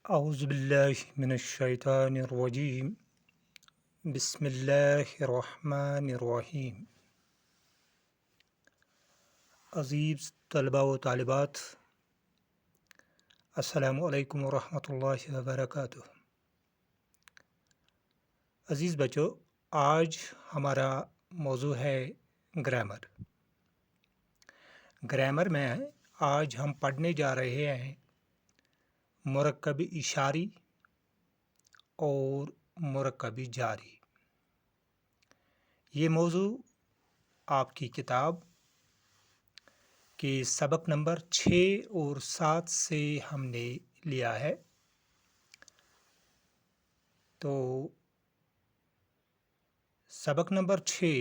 أعوذ بالله من الشيطان الرجيم بسم الله الرحمن الرحیم۔ عزیز طلباء و طالبات، السلام علیکم ورحمۃ اللہ وبرکاتہ۔ عزیز بچوں، آج ہمارا موضوع ہے گرامر۔ گرامر میں آج ہم پڑھنے جا رہے ہیں مرکب اشاری اور مرکب جاری۔ یہ موضوع آپ کی کتاب کے سبق نمبر 6 اور 7 سے ہم نے لیا ہے۔ تو سبق نمبر 6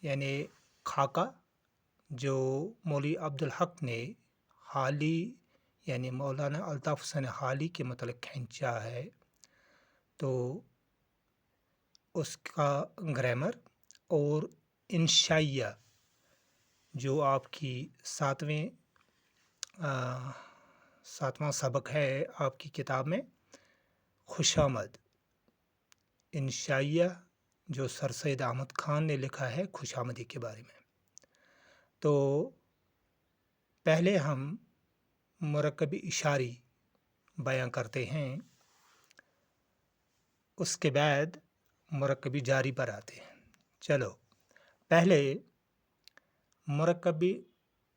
یعنی خاکہ، جو مولوی عبدالحق نے حالی یعنی مولانا الطاف حسین حالی کے متعلق کھینچا ہے، تو اس کا گرامر اور انشائیہ جو آپ کی ساتواں سبق ہے آپ کی کتاب میں، خوش آمد انشائیہ جو سر سید احمد خان نے لکھا ہے خوش آمدی کے بارے میں۔ تو پہلے ہم مرکب اشاری بیان کرتے ہیں، اس کے بعد مرکب جاری پر آتے ہیں۔ چلو پہلے مرکب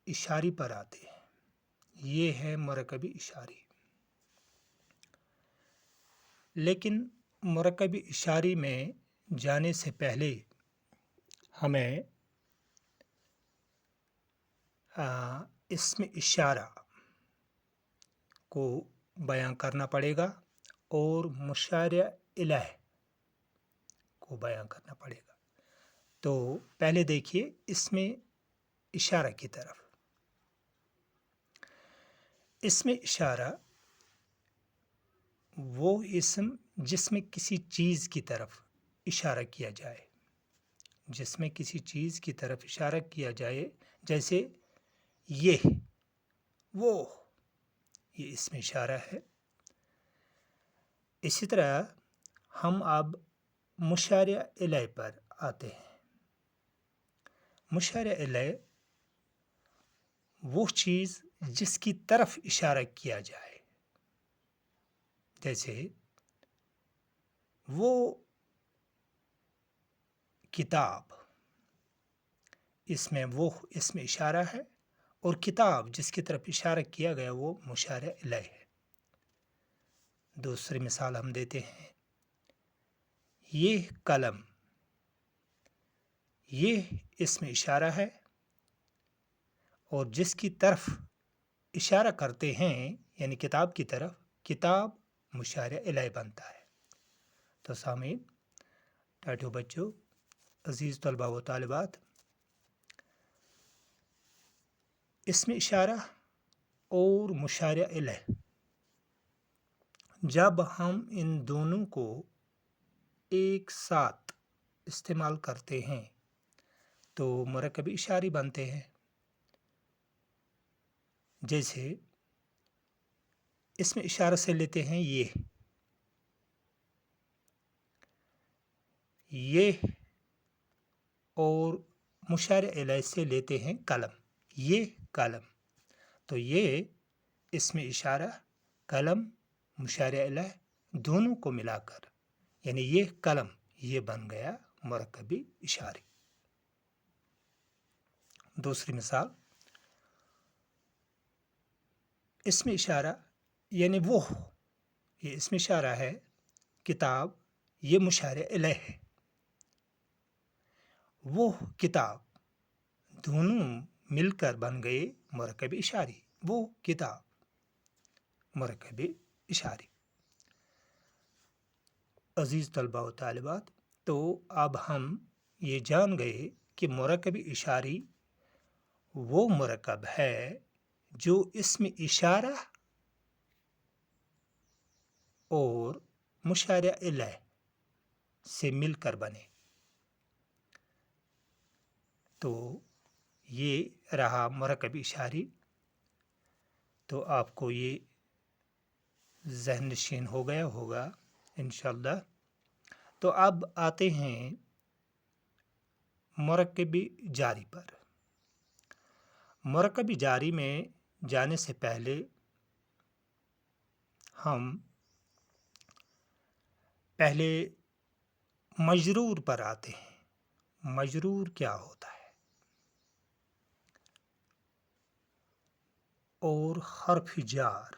اشاری پر آتے ہیں۔ یہ ہے مرکب اشاری۔ لیکن مرکب اشاری میں جانے سے پہلے ہمیں اسم اشارہ کو بیان کرنا پڑے گا اور مشار الہ کو بیان کرنا پڑے گا۔ تو پہلے دیکھیے اسم اشارہ کی طرف۔ اسم اشارہ وہ اسم جس میں کسی چیز کی طرف اشارہ کیا جائے، جس میں کسی چیز کی طرف اشارہ کیا جائے، جیسے یہ، وہ، یہ اسم اشارہ ہے۔ اسی طرح ہم اب مشار الہ پر آتے ہیں۔ مشار الہ وہ چیز جس کی طرف اشارہ کیا جائے، جیسے وہ کتاب، اس میں وہ اسم اشارہ ہے اور کتاب جس کی طرف اشارہ کیا گیا وہ مشار الہ ہے۔ دوسری مثال ہم دیتے ہیں، یہ قلم، یہ اسم اشارہ ہے اور جس کی طرف اشارہ کرتے ہیں یعنی کتاب کی طرف، کتاب مشار الہ بنتا ہے۔ تو سامعین، ٹاٹو بچوں، عزیز طلباء و طالبات، اسم اشارہ اور مشار الہ جب ہم ان دونوں کو ایک ساتھ استعمال کرتے ہیں تو مرکب اشاری بنتے ہیں۔ جیسے اسم اشارہ سے لیتے ہیں یہ اور مشار الہ سے لیتے ہیں قلم، یہ قلم۔ تو یہ اسم اشارہ، قلم، مشار الہ دونوں کو ملا کر یعنی یہ قلم، یہ بن گیا مرکب اشاری۔ دوسری مثال، اسم اشارہ یعنی وہ، یہ اسم اشارہ ہے، کتاب، یہ مشار الہ ہے، وہ کتاب، دونوں مل کر بن گئے مرکب اشاری، وہ کتاب، مرکب اشاری۔ عزیز طلباء و طالبات، تو اب ہم یہ جان گئے کہ مرکب اشاری وہ مرکب ہے جو اسم اشارہ اور مشار الہ سے مل کر بنے۔ تو یہ رہا مرکب اشاری۔ تو آپ کو یہ ذہن نشین ہو گیا ہوگا انشاءاللہ۔ تو اب آتے ہیں مرکب جاری پر۔ مرکب جاری میں جانے سے پہلے ہم پہلے مجرور پر آتے ہیں۔ مجرور کیا ہوتا ہے اور حرف جار،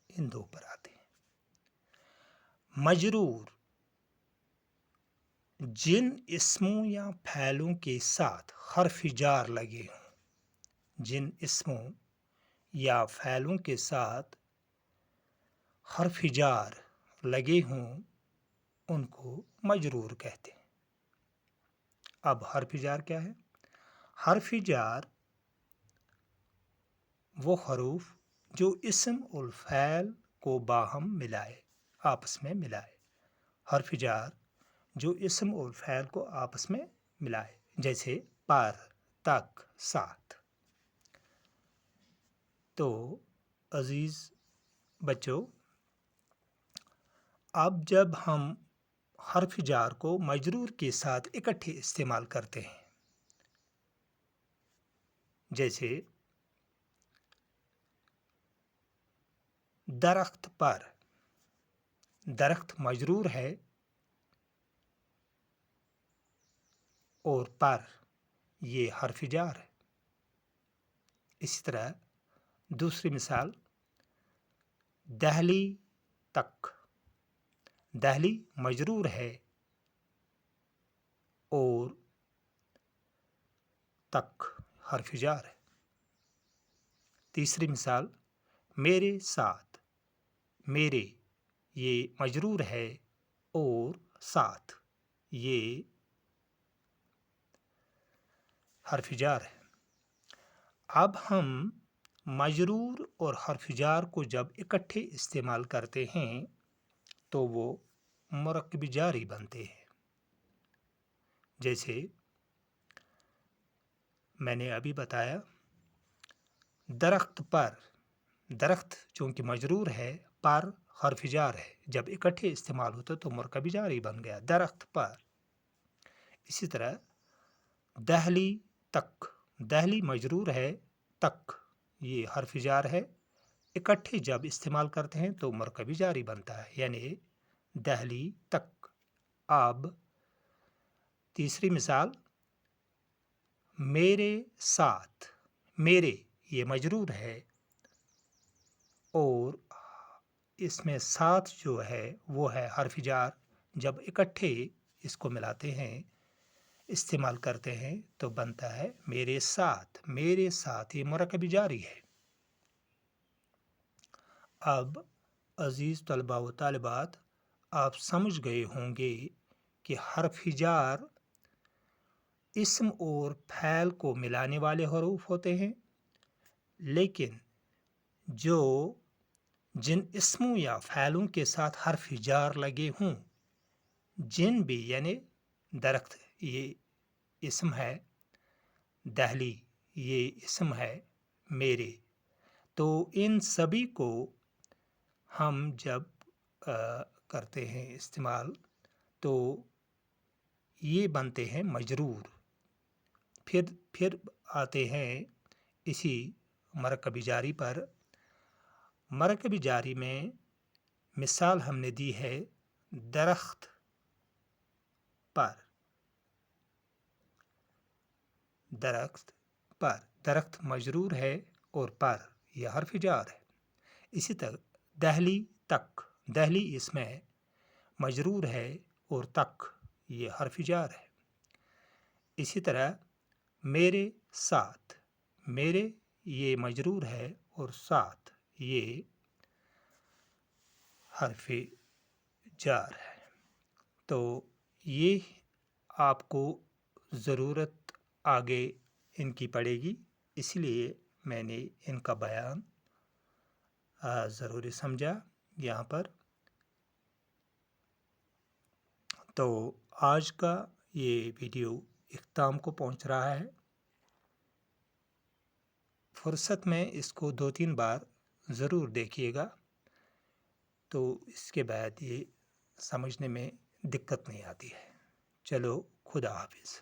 ان دو پر آتے ہیں۔ مجرور جن اسموں یا فعلوں کے ساتھ حرف جار لگے ہوں، جن اسموں یا فعلوں کے ساتھ حرف جار لگے ہوں ان کو مجرور کہتے ہیں۔ اب حرف جار کیا ہے؟ حرف جار وہ حروف جو اسم اور فعل کو باہم ملائے، آپس میں ملائے۔ حرف جار جو اسم اور فعل کو آپس میں ملائے، جیسے پر، تک، ساتھ۔ تو عزیز بچوں، اب جب ہم حرف جار کو مجرور کے ساتھ اکٹھے استعمال کرتے ہیں، جیسے درخت پر، درخت مجرور ہے اور پر یہ حرف جار ہے۔ اسی طرح دوسری مثال، دہلی تک، دہلی مجرور ہے اور تک حرف جار ہے۔ تیسری مثال، میرے ساتھ، میرے یہ مجرور ہے اور ساتھ یہ حرف جار ہے۔ اب ہم مجرور اور حرف جار کو جب اکٹھے استعمال کرتے ہیں تو وہ مرکب جاری بنتے ہیں۔ جیسے میں نے ابھی بتایا، درخت پر، درخت چونکہ مجرور ہے، پر حرف جار ہے، جب اکٹھے استعمال ہوتا تو مرکب جاری بن گیا، درخت پر۔ اسی طرح دہلی تک، دہلی مجرور ہے، تک یہ حرف جار ہے، اکٹھے جب استعمال کرتے ہیں تو مرکب جاری بنتا ہے، یعنی دہلی تک۔ اب تیسری مثال، میرے ساتھ، میرے یہ مجرور ہے اور اس میں ساتھ جو ہے وہ ہے حرف جار، جب اکٹھے اس کو ملاتے ہیں، استعمال کرتے ہیں تو بنتا ہے میرے ساتھ، میرے ساتھ، یہ مرکب جاری ہے۔ اب عزیز طلباء و طالبات، آپ سمجھ گئے ہوں گے کہ حرف جار اسم اور فعل کو ملانے والے حروف ہوتے ہیں، لیکن جن اسموں یا فعلوں کے ساتھ حرف جار لگے ہوں، جن بھی، یعنی درخت یہ اسم ہے، دہلی یہ اسم ہے، میرے، تو ان سبھی کو ہم جب کرتے ہیں استعمال تو یہ بنتے ہیں مجرور۔ پھر آتے ہیں اسی مرکب جاری پر۔ مرکب جاری میں مثال ہم نے دی ہے درخت پر، درخت پر، درخت مجرور ہے اور پر یہ حرف جار ہے۔ اسی طرح دہلی تک، دہلی اس میں مجرور ہے اور تک یہ حرف جار ہے۔ اسی طرح میرے ساتھ، میرے یہ مجرور ہے اور ساتھ یہ حرف جار ہے۔ تو یہ آپ کو ضرورت آگے ان کی پڑے گی، اس لیے میں نے ان کا بیان ضروری سمجھا یہاں پر۔ تو آج کا یہ ویڈیو اختتام کو پہنچ رہا ہے۔ فرصت میں اس کو 2-3 بار ضرور دیکھیے گا تو اس کے بعد یہ سمجھنے میں دقت نہیں آتی ہے. چلو خدا حافظ.